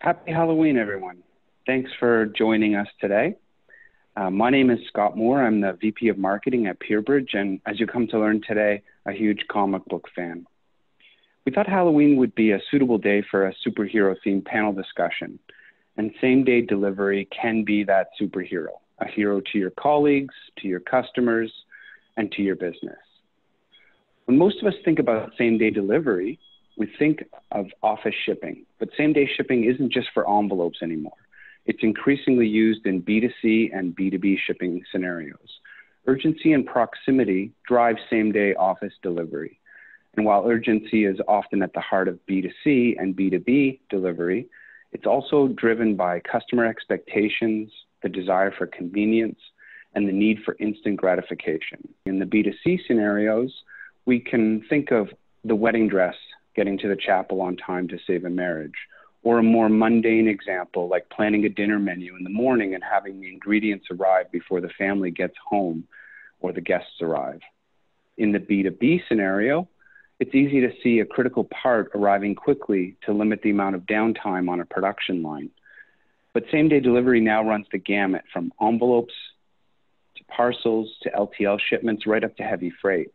Happy Halloween, everyone. Thanks for joining us today. My name is Scott Moore. I'm the VP of Marketing at PeerBridge, and as you come to learn today, a huge comic book fan. We thought Halloween would be a suitable day for a superhero-themed panel discussion, and same-day delivery can be that superhero, a hero to your colleagues, to your customers, and to your business. When most of us think about same-day delivery, we think of office shipping, but same-day shipping isn't just for envelopes anymore. It's increasingly used in B2C and B2B shipping scenarios. Urgency and proximity drive same-day office delivery. And while urgency is often at the heart of B2C and B2B delivery, it's also driven by customer expectations, the desire for convenience, and the need for instant gratification. In the B2C scenarios, we can think of the wedding dress getting to the chapel on time to save a marriage, or a more mundane example like planning a dinner menu in the morning and having the ingredients arrive before the family gets home or the guests arrive. In the B2B scenario, it's easy to see a critical part arriving quickly to limit the amount of downtime on a production line. But same-day delivery now runs the gamut from envelopes to parcels to LTL shipments right up to heavy freight.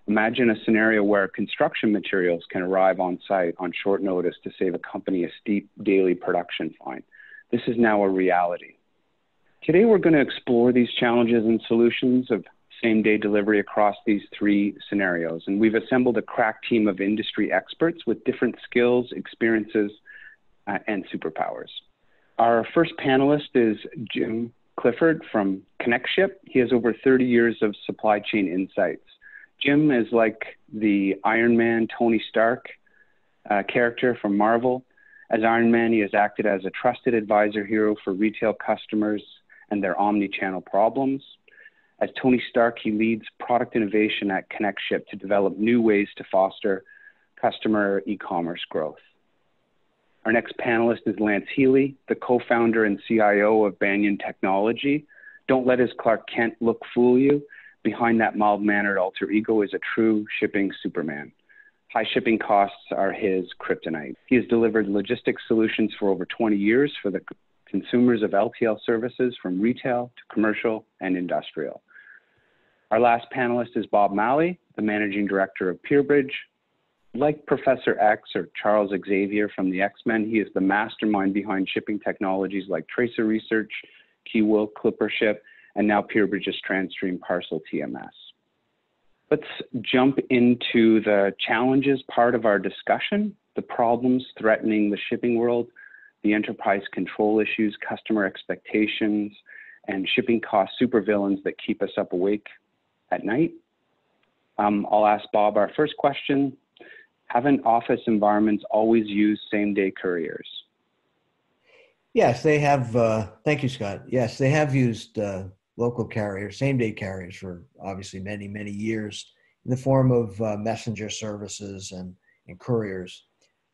Imagine a scenario where construction materials can arrive on site on short notice to save a company a steep daily production fine. This is now a reality. Today, we're going to explore these challenges and solutions of same-day delivery across these three scenarios. And we've assembled a crack team of industry experts with different skills, experiences, and superpowers. Our first panelist is Jim Clifford from ConnectShip. He has over 30 years of supply chain insights. Jim is like the Iron Man Tony Stark character from Marvel. As Iron Man, he has acted as a trusted advisor hero for retail customers and their omni-channel problems. As Tony Stark, he leads product innovation at ConnectShip to develop new ways to foster customer e-commerce growth. Our next panelist is Lance Healy, the co-founder and CIO of Banyan Technology. Don't let his Clark Kent look fool you. Behind that mild-mannered alter ego is a true shipping Superman. High shipping costs are his kryptonite. He has delivered logistics solutions for over 20 years for the consumers of LTL services from retail to commercial and industrial. Our last panelist is Bob Malley, the managing director of PeerBridge. Like Professor X or Charles Xavier from the X-Men, he is the mastermind behind shipping technologies like Tracer Research, Keyworth, ClipperShip, and now PeerBridge's Transstream Parcel TMS. Let's jump into the challenges part of our discussion, the problems threatening the shipping world, the enterprise control issues, customer expectations, and shipping cost supervillains that keep us up awake at night. I'll ask Bob our first question. Haven't office environments always used same-day couriers? Yes, they have. Thank you, Scott. Yes, they have used local carriers, same-day carriers for obviously many, many years in the form of messenger services and couriers.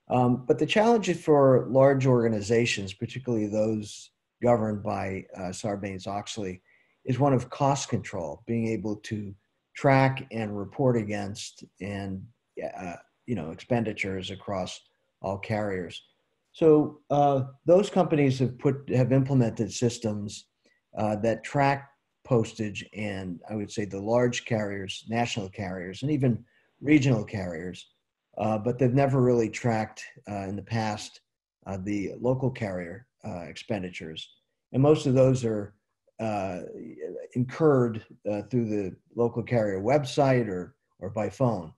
But the challenge for large organizations, particularly those governed by Sarbanes-Oxley, is one of cost control, being able to track and report against and expenditures across all carriers. So those companies have implemented systems that track postage, and I would say the large carriers, national carriers, and even regional carriers, but they've never really tracked in the past the local carrier expenditures. And most of those are incurred through the local carrier website or by phone.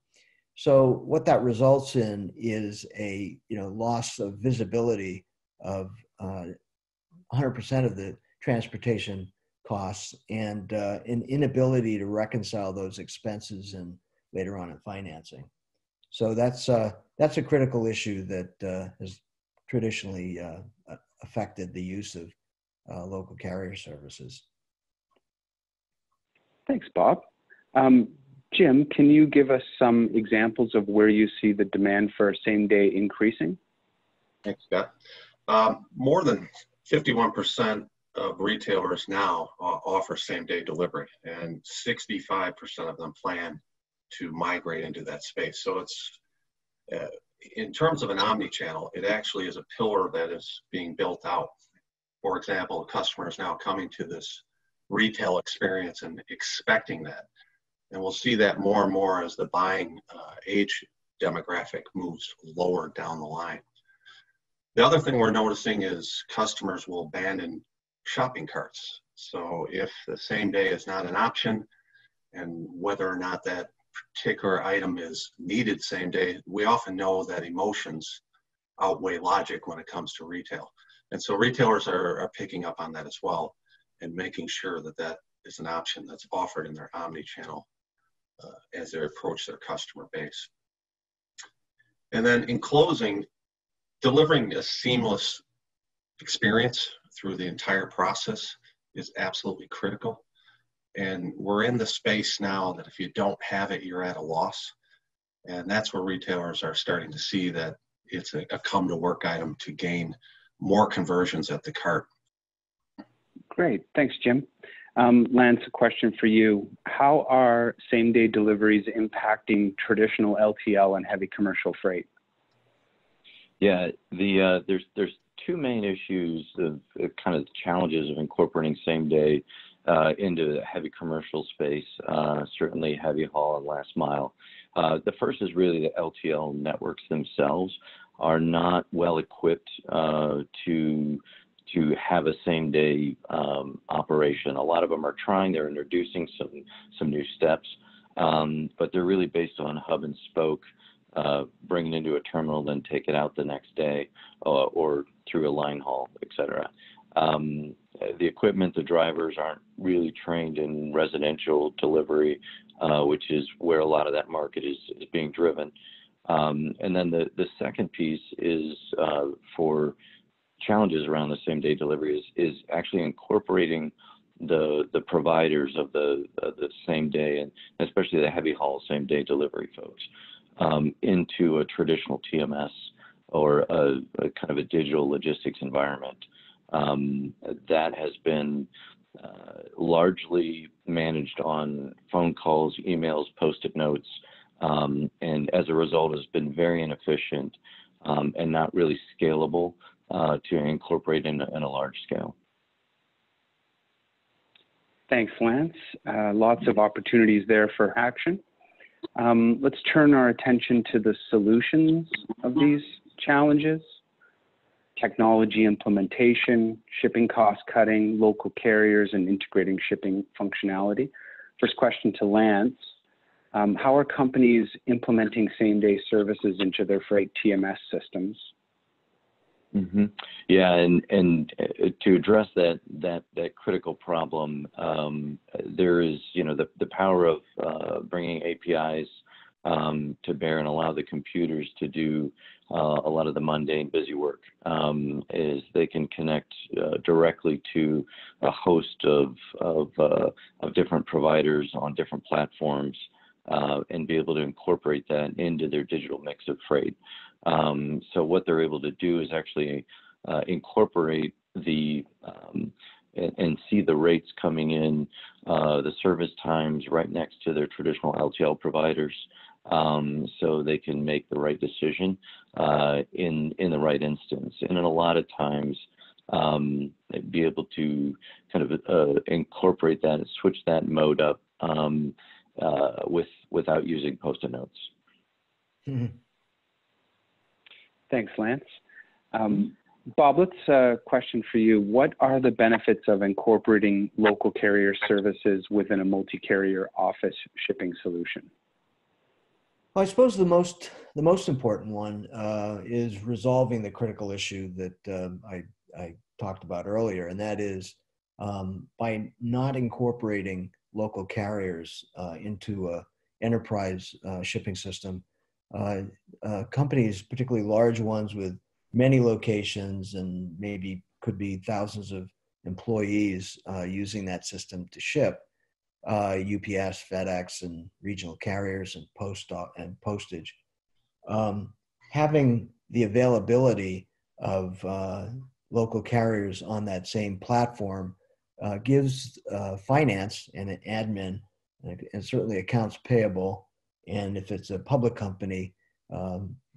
So what that results in is a loss of visibility of 100% of the transportation costs and an inability to reconcile those expenses and later on in financing. So that's a critical issue that has traditionally affected the use of local carrier services. Thanks, Bob. Jim, can you give us some examples of where you see the demand for same-day increasing? Thanks, Scott. More than 51% of retailers now offer same-day delivery, and 65% of them plan to migrate into that space. So in terms of an omni-channel, it actually is a pillar that is being built out. For example, a customer is now coming to this retail experience and expecting that. And we'll see that more and more as the buying age demographic moves lower down the line. The other thing we're noticing is customers will abandon shopping carts. So if the same day is not an option, and whether or not that particular item is needed same day, we often know that emotions outweigh logic when it comes to retail. And so retailers are picking up on that as well and making sure that that is an option that's offered in their omni-channel as they approach their customer base. And then in closing, delivering a seamless experience through the entire process is absolutely critical. And we're in the space now that if you don't have it, you're at a loss. And that's where retailers are starting to see that it's a come to work item to gain more conversions at the cart. Great, thanks, Jim. Lance, a question for you. How are same-day deliveries impacting traditional LTL and heavy commercial freight? Yeah, there's two main issues of kind of challenges of incorporating same-day into the heavy commercial space, certainly heavy haul and last mile. The first is really the LTL networks themselves are not well equipped to have a same-day operation. A lot of them are trying, they're introducing some new steps, but they're really based on hub and spoke, bring it into a terminal, then take it out the next day, or through a line haul, et cetera. The equipment, the drivers aren't really trained in residential delivery, which is where a lot of that market is being driven. And then the second piece is for challenges around the same day delivery is actually incorporating the providers of the same day, and especially the heavy haul same day delivery folks, into a traditional TMS or a kind of a digital logistics environment. That has been largely managed on phone calls, emails, post-it notes, and as a result has been very inefficient and not really scalable to incorporate in a large scale. Thanks, Lance. Lots of opportunities there for action. Let's turn our attention to the solutions of these challenges: technology implementation, shipping cost cutting, local carriers, and integrating shipping functionality. First question to Lance. How are companies implementing same-day services into their freight TMS systems? Mm-hmm. Yeah, and to address that critical problem, there is, the power of bringing APIs to bear and allow the computers to do a lot of the mundane, busy work. Is they can connect directly to a host of different providers on different platforms and be able to incorporate that into their digital mix of freight. So what they're able to do is actually incorporate and see the rates coming in, the service times right next to their traditional LTL providers, so they can make the right decision in the right instance. And in a lot of times, be able to kind of incorporate that and switch that mode up without using post-it notes. Mm-hmm. Thanks, Lance. Bob, let's a question for you. What are the benefits of incorporating local carrier services within a multi-carrier office shipping solution? Well, I suppose the most important one is resolving the critical issue that I talked about earlier, and that is by not incorporating local carriers into an enterprise shipping system. Companies, particularly large ones with many locations and maybe could be thousands of employees using that system to ship, UPS, FedEx, and regional carriers and postage. Having the availability of local carriers on that same platform gives finance and admin and certainly accounts payable, and if it's a public company,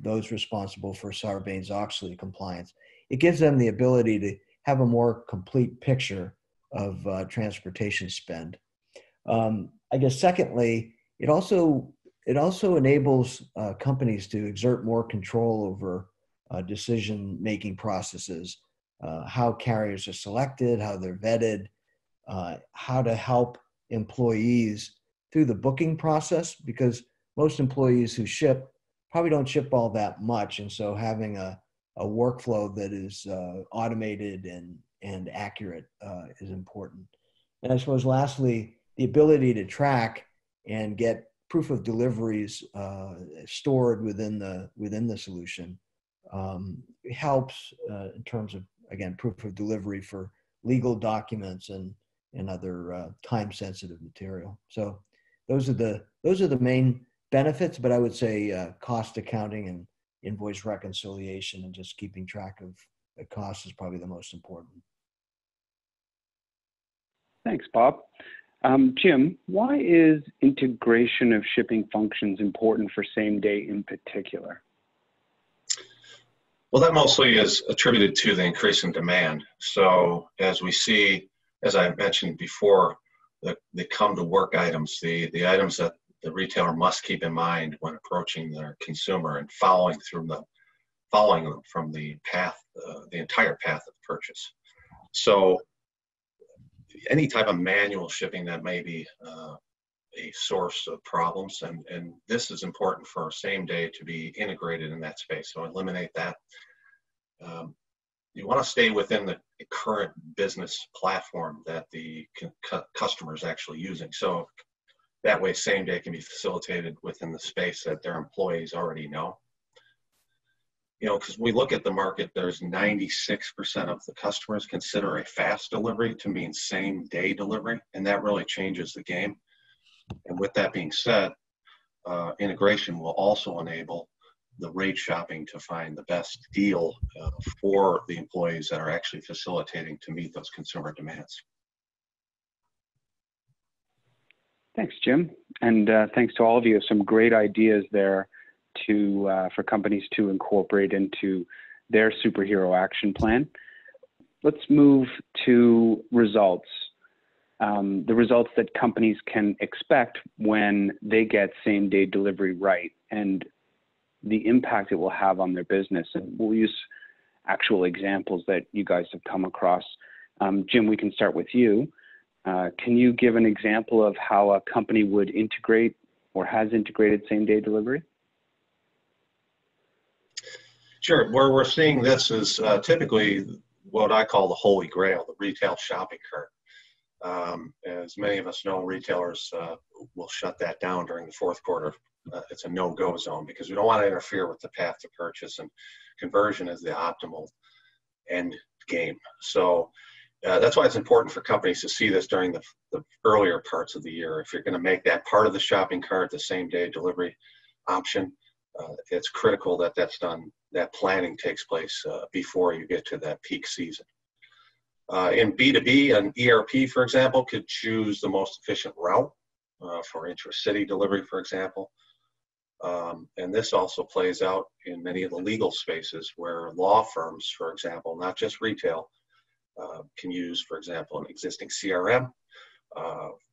those responsible for Sarbanes-Oxley compliance. It gives them the ability to have a more complete picture of transportation spend. I guess secondly, it also enables companies to exert more control over decision-making processes, how carriers are selected, how they're vetted, how to help employees through the booking process, because most employees who ship probably don't ship all that much. And so having a workflow that is automated and accurate is important. And I suppose lastly, the ability to track and get proof of deliveries stored within the solution helps in terms of, again, proof of delivery for legal documents and other time-sensitive material. So those are the main benefits, but I would say cost accounting and invoice reconciliation and just keeping track of the cost is probably the most important. Thanks, Bob. Jim, why is integration of shipping functions important for same day in particular? Well, that mostly is attributed to the increase in demand. So as we see, as I mentioned before, the come to work items, the items that the retailer must keep in mind when approaching their consumer and following them from the path, the entire path of purchase. So any type of manual shipping that may be a source of problems, and this is important for same day to be integrated in that space. So eliminate that. You want to stay within the current business platform that the customer is actually using. So that way, same day can be facilitated within the space that their employees already know. You know, because we look at the market, there's 96% of the customers consider a fast delivery to mean same day delivery, and that really changes the game. And with that being said, integration will also enable the rate shopping to find the best deal for the employees that are actually facilitating to meet those consumer demands. Thanks, Jim. And thanks to all of you. Some great ideas there for companies to incorporate into their superhero action plan. Let's move to results. The results that companies can expect when they get same day delivery right, and the impact it will have on their business. And we'll use actual examples that you guys have come across. Jim, we can start with you. Can you give an example of how a company would integrate or has integrated same day delivery? Sure. Where we're seeing this is typically what I call the holy grail, the retail shopping cart. As many of us know, retailers will shut that down during the fourth quarter. It's a no-go zone because we don't want to interfere with the path to purchase, and conversion is the optimal end game. So that's why it's important for companies to see this during the earlier parts of the year. If you're going to make that part of the shopping cart the same day delivery option, it's critical that that's done, that planning takes place before you get to that peak season. In B2B, an ERP, for example, could choose the most efficient route for intra-city delivery, for example. And this also plays out in many of the legal spaces where law firms, for example, not just retail, can use, for example, an existing CRM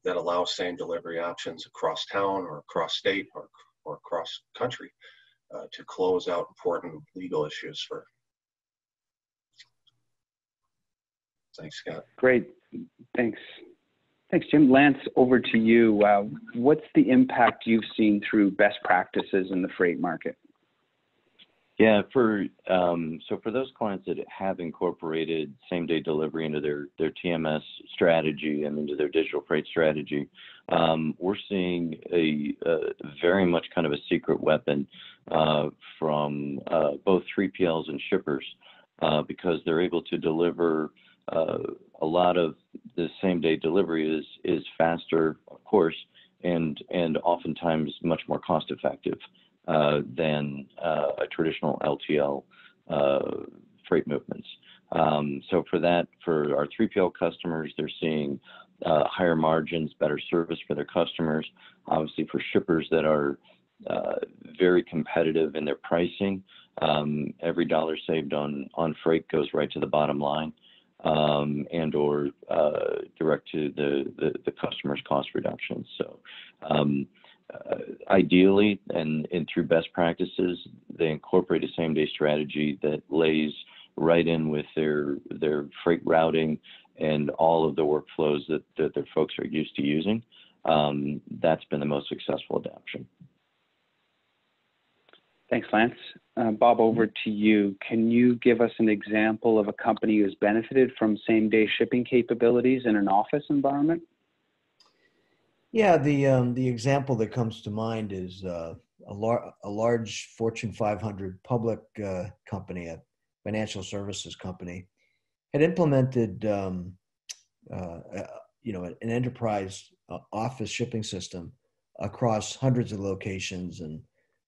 that allows same delivery options across town or across state or across country to close out important legal issues for. Thanks, Scott. Great, thanks. Thanks, Jim. Lance, over to you. What's the impact you've seen through best practices in the freight market? Yeah, so for those clients that have incorporated same-day delivery into their TMS strategy and into their digital freight strategy, we're seeing a very much kind of a secret weapon from both 3PLs and shippers because they're able to deliver a lot of the same-day delivery is faster, of course, and oftentimes much more cost-effective than a traditional LTL freight movements. So for our 3PL customers, they're seeing higher margins, better service for their customers. Obviously, for shippers that are very competitive in their pricing. Every dollar saved on freight goes right to the bottom line, and or direct to the customer's cost reductions. So ideally, and through best practices, they incorporate a same-day strategy that lays right in with their freight routing and all of the workflows that their folks are used to using. That's been the most successful adoption. Thanks, Lance. Bob, over to you. Can you give us an example of a company who's benefited from same-day shipping capabilities in an office environment? Yeah, the example that comes to mind is a large Fortune 500 public company, a financial services company, had implemented an enterprise office shipping system across hundreds of locations and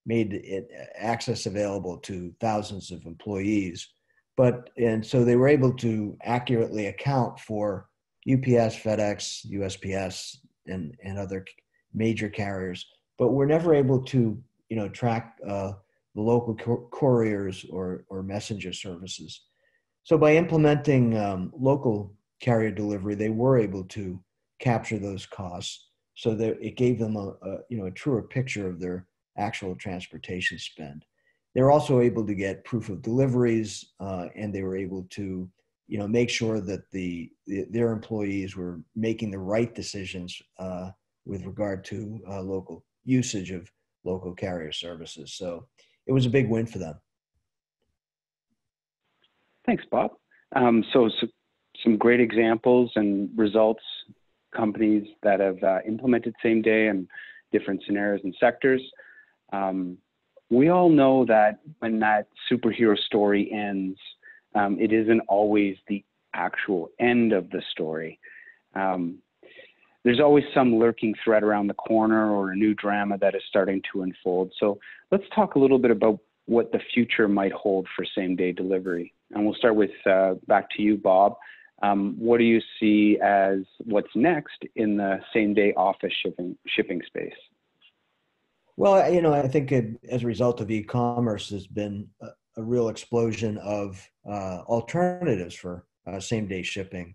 made it access available to thousands of employees. And so they were able to accurately account for UPS, FedEx, USPS, and other major carriers, but we're never able to, track the local couriers or messenger services. So by implementing local carrier delivery, they were able to capture those costs, so that it gave them a truer picture of their actual transportation spend. They're also able to get proof of deliveries, and they were able to, make sure that their employees were making the right decisions with regard to local usage of local carrier services. So it was a big win for them. Thanks, Bob. So some great examples and results, companies that have implemented same day and different scenarios and sectors. We all know that when that superhero story ends, it isn't always the actual end of the story. There's always some lurking thread around the corner or a new drama that is starting to unfold. So let's talk a little bit about what the future might hold for same-day delivery. And we'll start with back to you, Bob. What do you see as what's next in the same-day office shipping space? Well, I think as a result of e-commerce, there's been a real explosion of alternatives for same-day shipping,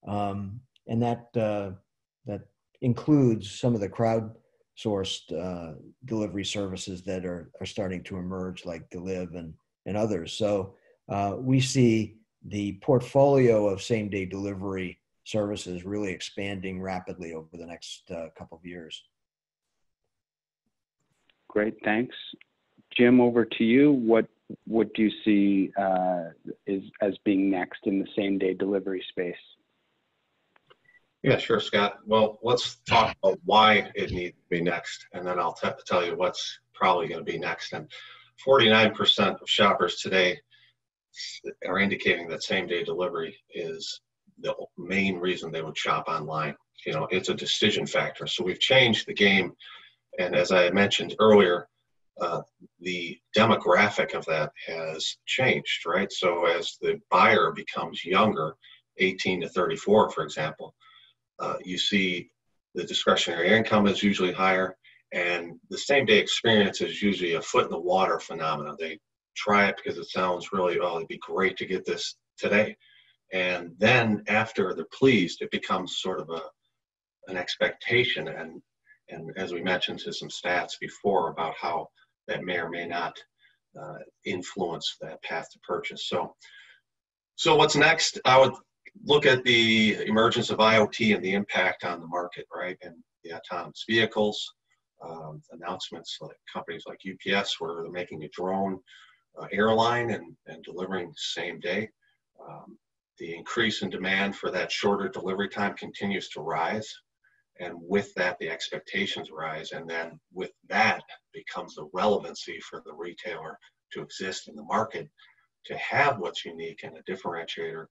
and that includes some of the crowdsourced delivery services that are starting to emerge, like Deliv and others. So we see the portfolio of same-day delivery services really expanding rapidly over the next couple of years. Great, thanks. Jim, over to you. What do you see as being next in the same-day delivery space? Yeah, sure, Scott. Well, let's talk about why it needs to be next, and then I'll tell you what's probably going to be next. And 49% of shoppers today are indicating that same-day delivery is the main reason they would shop online. It's a decision factor. So we've changed the game. And as I mentioned earlier, the demographic of that has changed, right? So as the buyer becomes younger, 18 to 34, for example, you see the discretionary income is usually higher, and the same-day experience is usually a foot in the water phenomenon. They try it because it sounds really, it'd be great to get this today. And then after they're pleased, it becomes sort of an expectation. And as we mentioned to some stats before about how that may or may not influence that path to purchase. So what's next? I would look at the emergence of IoT and the impact on the market, right? And the autonomous vehicles, announcements like companies like UPS, where they're making a drone airline and delivering same day. The increase in demand for that shorter delivery time continues to rise. And with that, the expectations rise. And then with that becomes the relevancy for the retailer to exist in the market, to have what's unique and a differentiator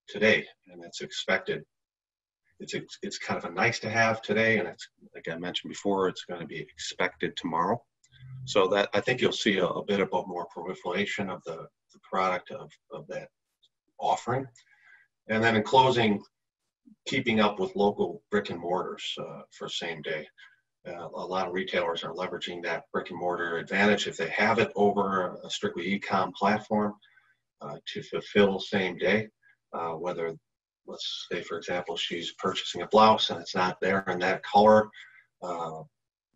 today. And it's expected. It's kind of a nice to have today. And it's, like I mentioned before, it's going to be expected tomorrow. So that I think you'll see a bit about more proliferation of the product of that offering. And then in closing, keeping up with local brick and mortars for same day. A lot of retailers are leveraging that brick and mortar advantage if they have it over a strictly e-com platform to fulfill same day. Whether, let's say, for example, she's purchasing a blouse and it's not there in that color,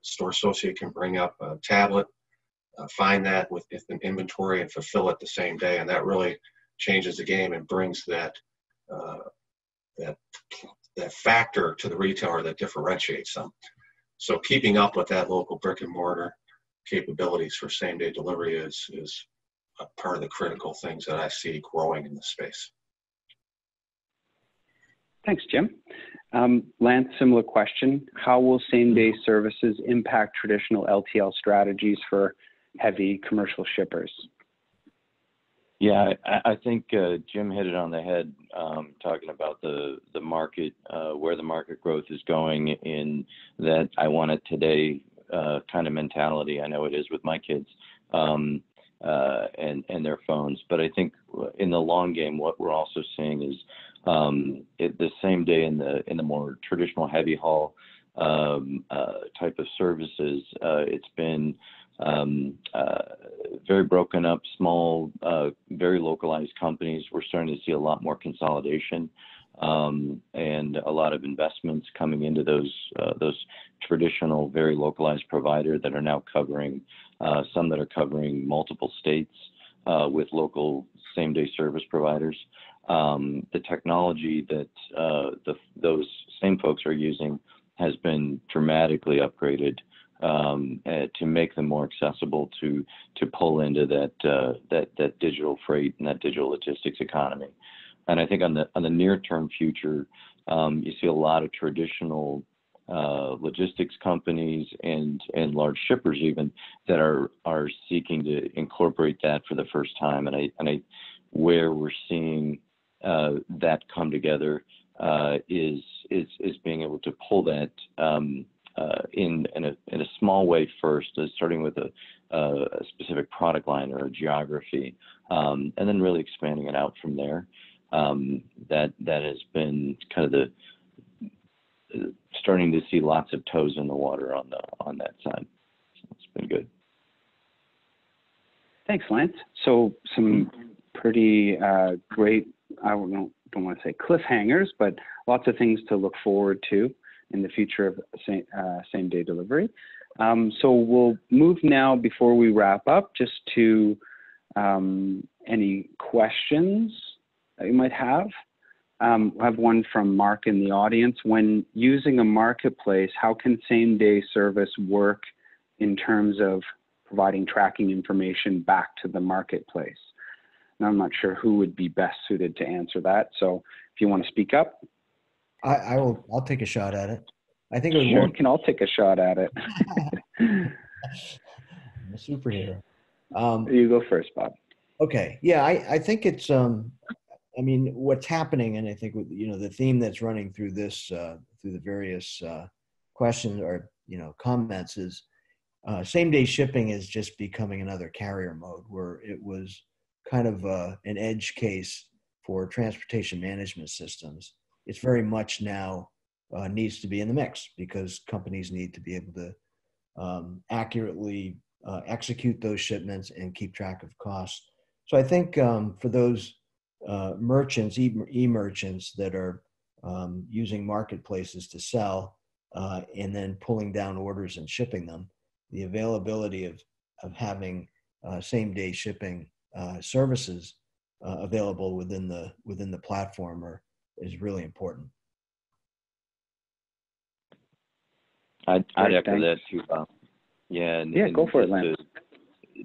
store associate can bring up a tablet, find that within inventory and fulfill it the same day. And that really changes the game and brings that factor to the retailer that differentiates them. So keeping up with that local brick and mortar capabilities for same day delivery is a part of the critical things that I see growing in the space. Thanks, Jim. Lance, similar question. How will same-day services impact traditional LTL strategies for heavy commercial shippers? Yeah, I think Jim hit it on the head, talking about the market, where the market growth is going, in that I want it today kind of mentality. I know it is with my kids and their phones. But I think in the long game, what we're also seeing is the same day in the more traditional heavy haul type of services, it's been very broken up, small, very localized companies. We're starting to see a lot more consolidation and a lot of investments coming into those traditional, very localized providers that are now covering, some that are covering multiple states with local same-day service providers. The technology that those same folks are using has been dramatically upgraded to make them more accessible to pull into that digital freight and that digital logistics economy. And I think on the near-term future, you see a lot of traditional logistics companies and large shippers even that are seeking to incorporate that for the first time. And where we're seeing that come together is being able to pull that in a small way first, starting with a specific product line or a geography, and then really expanding it out from there. That has been kind of the starting to see lots of toes in the water on that side. So it's been good. Thanks, Lance. So some pretty great, I don't want to say cliffhangers, but lots of things to look forward to in the future of same-day delivery. So we'll move now, before we wrap up, just to any questions that you might have. I have one from Mark in the audience. When using a marketplace, how can same-day service work in terms of providing tracking information back to the marketplace? And I'm not sure who would be best suited to answer that. So if you want to speak up. I'll take a shot at it. I think it would Sure, work. we can all take a shot at it. I'm a superhero. You go first, Bob. Okay. Yeah, I think it's I mean, what's happening, and I think the theme that's running through this through the various questions or comments is same-day shipping is just becoming another carrier mode, where it was kind of an edge case for transportation management systems. It's very much now needs to be in the mix, because companies need to be able to accurately execute those shipments and keep track of costs. So I think for those merchants, e-merchants that are using marketplaces to sell and then pulling down orders and shipping them, the availability of having same-day shipping services available within the platform is really important. I'd echo that too, Bob. Yeah. And go for it, Lance.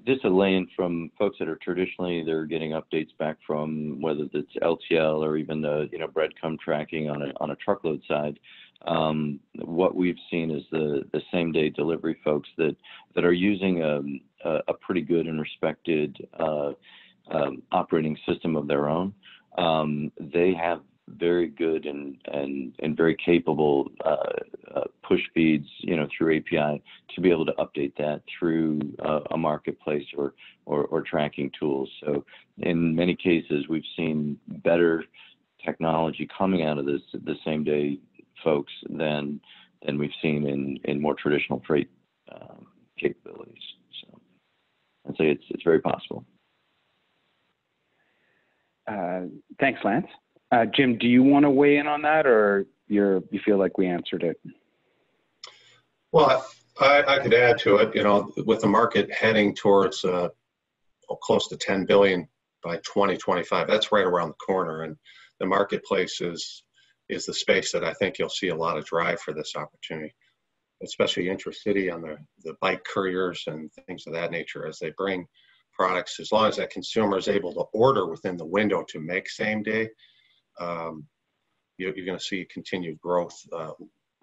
Just a lane from folks that are traditionally, they're getting updates back from whether it's LTL or even the breadcrumb tracking on a truckload side. What we've seen is the same day delivery folks that are using a pretty good and respected operating system of their own. They have very good and very capable push feeds, through API to be able to update that through a marketplace or tracking tools. So in many cases, we've seen better technology coming out of the same day folks than than we've seen in more traditional freight capabilities. So I'd say it's very possible. Thanks, Lance. Jim, do you want to weigh in on that, or you feel like we answered it? Well, I could add to it. With the market heading towards close to 10 billion by 2025, that's right around the corner, and the marketplace is the space that I think you'll see a lot of drive for this opportunity, especially intracity on the bike couriers and things of that nature as they bring products. As long as that consumer is able to order within the window to make same day, you're going to see continued growth,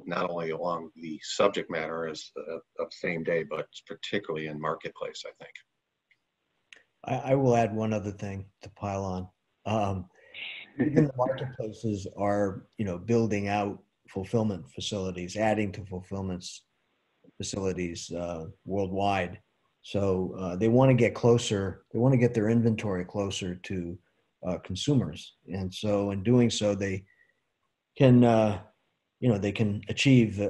not only along the subject matter of same day, but particularly in marketplace, I think. I will add one other thing to pile on. Even the marketplaces are, building out fulfillment facilities, adding to fulfillment facilities worldwide. So they want to get closer. They want to get their inventory closer to consumers, and so in doing so, they can, they can achieve,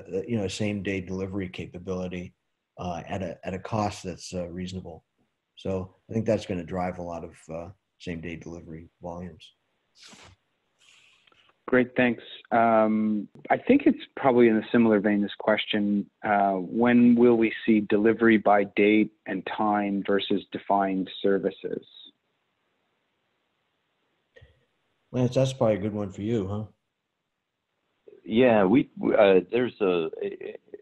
same day delivery capability at a cost that's reasonable. So I think that's going to drive a lot of same day delivery volumes. Great, thanks. I think it's probably in a similar vein, this question. When will we see delivery by date and time versus defined services? Lance, that's probably a good one for you, huh? Yeah, there's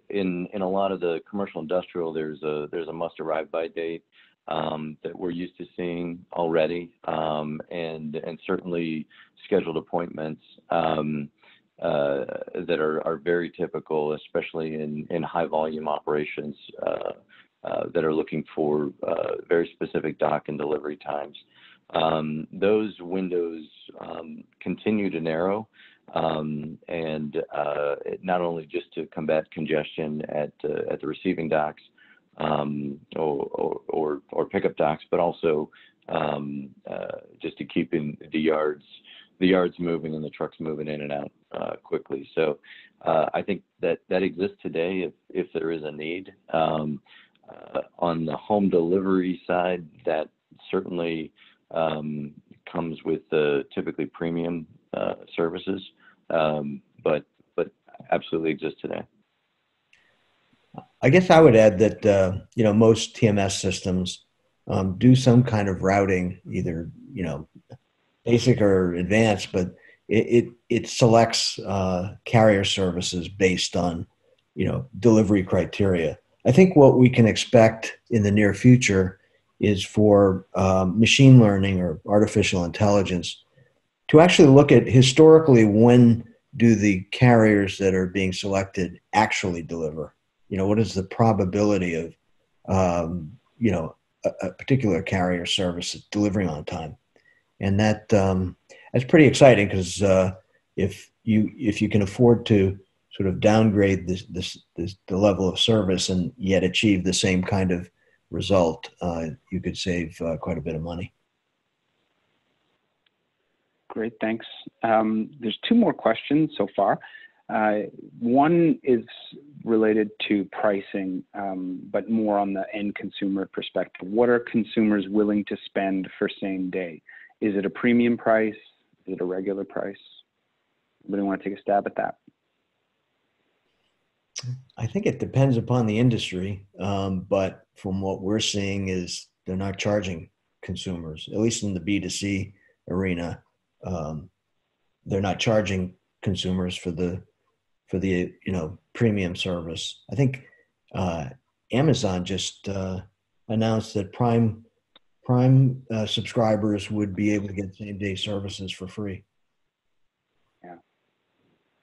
in a lot of the commercial industrial, there's a must arrive by date that we're used to seeing already, and certainly scheduled appointments that are very typical, especially in high volume operations that are looking for very specific dock and delivery times. Those windows continue to narrow, and not only just to combat congestion at the receiving docks or pickup docks, but also just to keep in the yards moving and the trucks moving in and out quickly. So I think that exists today if there is a need. On the home delivery side, that certainly comes with typically premium services, but absolutely exists today. I guess I would add that most TMS systems do some kind of routing, either basic or advanced, but it selects carrier services based on delivery criteria. I think what we can expect in the near future is for machine learning or artificial intelligence to actually look at historically when do the carriers that are being selected actually deliver. What is the probability of a particular carrier service doling on time? And that's pretty exciting, because if you can afford to sort of downgrade the level of service and yet achieve the same kind of result, you could save quite a bit of money. Great, thanks. There's two more questions so far. One is related to pricing, but more on the end consumer perspective. What are consumers willing to spend for same day? Is it a premium price? Is it a regular price? Anybody want to take a stab at that? I think it depends upon the industry, but from what we're seeing is they're not charging consumers, at least in the B2C arena. They're not charging consumers for the premium service. I think Amazon just announced that Prime subscribers would be able to get same day services for free. Yeah.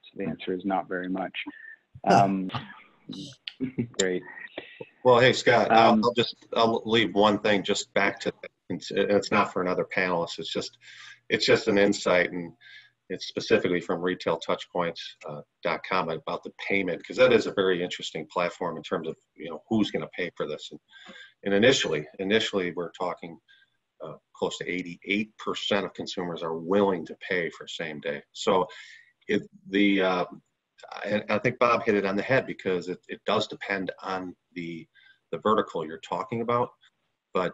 So the answer is not very much. Great. Well, hey, Scott, I'll leave one thing just back to, it's not for another panelist. It's just an insight, and it's specifically from retailtouchpoints.com about the payment, because that is a very interesting platform in terms of who's going to pay for this. And initially we're talking close to 88% of consumers are willing to pay for same day. So I think Bob hit it on the head, because it does depend on the vertical you're talking about. But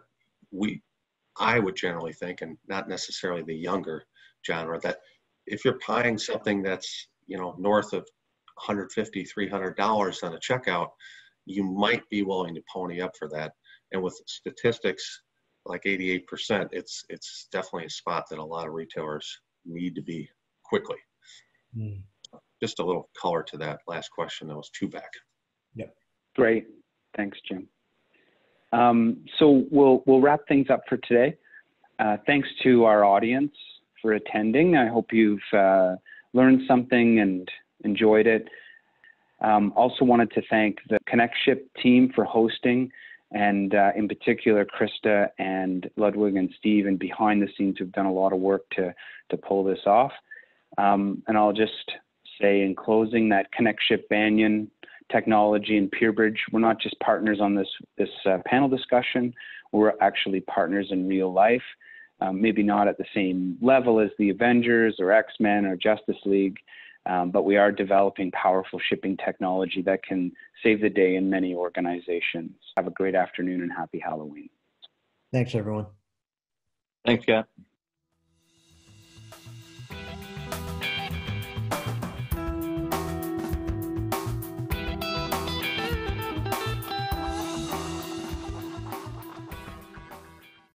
I would generally think, and not necessarily the younger genre, that if you're buying something that's, north of $150, $300 on a checkout, you might be willing to pony up for that. And with statistics like 88%, it's definitely a spot that a lot of retailers need to be quickly. Mm. Just a little color to that last question. That was two back. Yep. Great. Thanks, Jim. So we'll wrap things up for today. Thanks to our audience for attending. I hope you've learned something and enjoyed it. Also wanted to thank the ConnectShip team for hosting, and in particular, Krista and Ludwig and Steve, and behind the scenes who've done a lot of work to pull this off. And I'll just say in closing that ConnectShip, Banyan Technology, and PeerBridge, we're not just partners on this panel discussion, we're actually partners in real life. Maybe not at the same level as the Avengers or X-Men or Justice League, but we are developing powerful shipping technology that can save the day in many organizations. Have a great afternoon and happy Halloween. Thanks, everyone. Thanks, Scott.